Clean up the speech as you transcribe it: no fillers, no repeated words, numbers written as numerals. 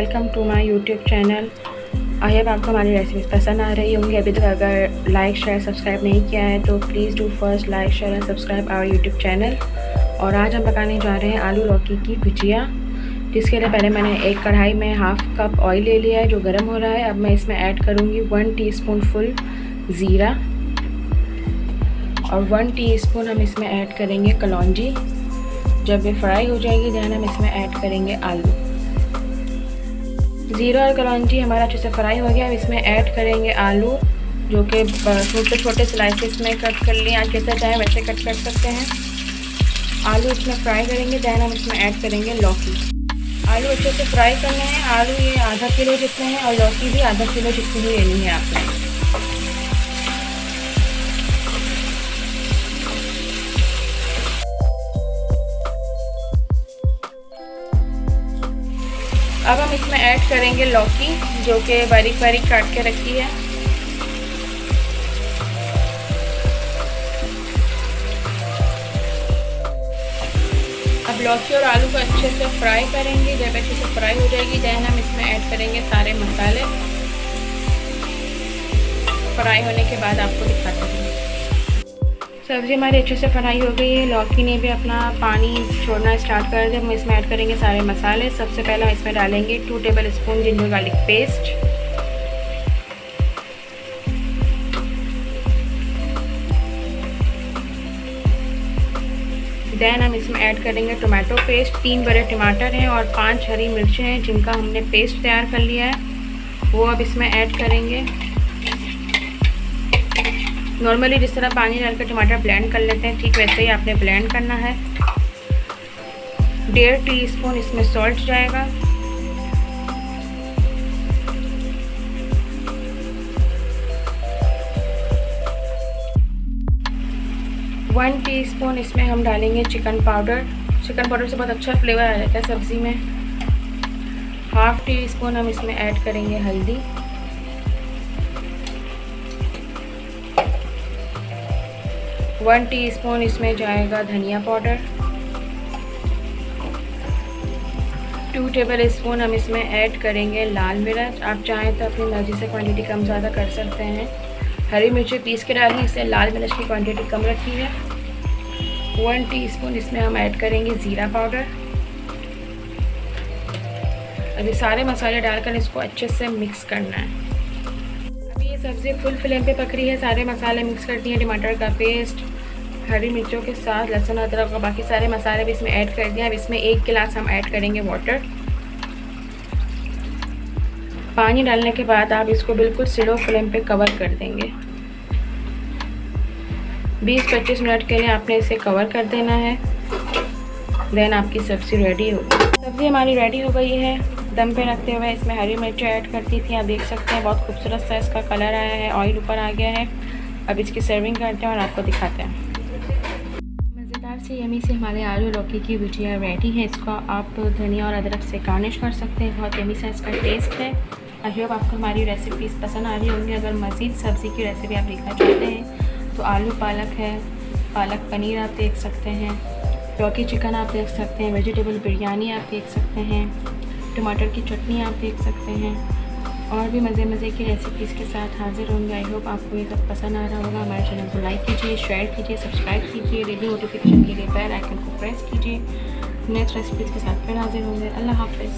Welcome to my YouTube channel. I hope आपको हमारी recipes पसंद आ रही होंगी। अभी तक अगर लाइक शेयर सब्सक्राइब नहीं किया है तो please do first like share and subscribe our YouTube channel. और आज हम पकाने जा रहे हैं आलू लौकी की भुजिया, जिसके लिए पहले मैंने एक कढ़ाई में हाफ़ कप ऑयल ले लिया है जो गर्म हो रहा है। अब मैं इसमें ऐड करूँगी 1 टीस्पून फुल ज़ीरा और 1 टीस्पून हम इसमें ऐड करेंगे कलौंजी। जब ये फ्राई हो जाएगी देन हम इसमें ऐड करेंगे आलू। ज़ीरा और कलौंजी हमारा अच्छे से फ्राई हो गया। अब इसमें ऐड करेंगे आलू, जो कि छोटे छोटे स्लाइसेस में कट कर लिए, आप जैसा चाहें वैसे कट कर सकते हैं। आलू इसमें फ्राई करेंगे देन हम इसमें ऐड करेंगे लौकी। आलू अच्छे से फ्राई करने हैं। आलू ये आधा किलो जितने हैं और लौकी भी आधा किलो जितनी ही लेनी है आपने। अब हम इसमें ऐड करेंगे लौकी, जो कि बारीक बारीक काट के रखी है। अब लौकी और आलू को अच्छे से फ्राई करेंगे। जब अच्छे से फ्राई हो जाएगी देन हम इसमें ऐड करेंगे सारे मसाले। फ्राई होने के बाद आपको दिखाते हैं। सब्ज़ी हमारी अच्छे से फ्राई हो गई है। लौकी ने भी अपना पानी छोड़ना स्टार्ट कर दिया। हम इसमें ऐड करेंगे सारे मसाले। सबसे पहले हम इसमें डालेंगे 2 tablespoon ginger garlic paste, then हम इसमें ऐड करेंगे टोमेटो पेस्ट। 3 बड़े टमाटर हैं और 5 हरी मिर्चें हैं जिनका हमने पेस्ट तैयार कर लिया है, वो अब इसमें ऐड करेंगे। नॉर्मली जिस तरह पानी डालकर टमाटर ब्लेंड कर लेते हैं ठीक वैसे ही आपने ब्लेंड करना है। 1.5 टीस्पून इसमें सॉल्ट जाएगा। वन टीस्पून इसमें हम डालेंगे चिकन पाउडर। चिकन पाउडर से बहुत अच्छा फ्लेवर आ जाता है सब्ज़ी में। 1/2 टीस्पून हम इसमें ऐड करेंगे हल्दी। 1 टीस्पून इसमें जाएगा धनिया पाउडर। 2 टेबलस्पून हम इसमें ऐड करेंगे लाल मिर्च। आप चाहें तो अपनी मर्ज़ी से क्वांटिटी कम ज़्यादा कर सकते हैं। हरी मिर्ची पीस के डाली, इससे लाल मिर्च की क्वांटिटी कम रखी है। 1 टीस्पून इसमें हम ऐड करेंगे ज़ीरा पाउडर। अभी सारे मसाले डालकर इसको अच्छे से मिक्स करना है। अभी ये सब्ज़ी फुल फ्लेम पे पक रही है। सारे मसाले मिक्स कर दिए, टमाटर का पेस्ट, हरी मिर्चों के साथ लहसुन अदरक और बाकी सारे मसाले भी इसमें ऐड कर दिए। अब इसमें 1 गिलास हम ऐड करेंगे वाटर। पानी डालने के बाद आप इसको बिल्कुल स्लो फ्लेम पे कवर कर देंगे। 20-25 मिनट के लिए आपने इसे कवर कर देना है। देन आपकी सब्ज़ी रेडी होगी। सब्ज़ी हमारी रेडी हो गई है। दम पे रखते हुए इसमें हरी मिर्च ऐड करती थी, आप देख सकते हैं बहुत खूबसूरत सा इसका कलर आया है, ऑयल ऊपर आ गया है। अब इसकी सर्विंग करते हैं और आपको दिखाते हैं। मज़ेदार से यमी से हमारे आलू लौकी की भुजिया रेडी है। इसको आप धनिया और अदरक से गार्निश कर सकते हैं। बहुत यमी सा इसका टेस्ट है। आई होप आपको हमारी रेसिपीज़ पसंद आ रही होंगी। अगर मज़ीद सब्ज़ी की रेसिपी आप देखना चाहते हैं तो आलू पालक है, पालक पनीर आप देख सकते हैं, लौकी चिकन आप देख सकते हैं, वेजिटेबल बिरयानी आप देख सकते हैं, टमाटर की चटनी आप देख सकते हैं, और भी मज़े की रेसिपीज़ के साथ हाज़िर होंगे। आई होप आपको ये सब पसंद आ रहा होगा। हमारे चैनल को लाइक कीजिए, शेयर कीजिए, सब्सक्राइब कीजिए, डेली नोटिफिकेशन के लिए बेल आइकन को प्रेस कीजिए। नेक्स्ट रेसिपीज़ के साथ फिर हाज़िर होंगे। अल्लाह हाफ़िज़।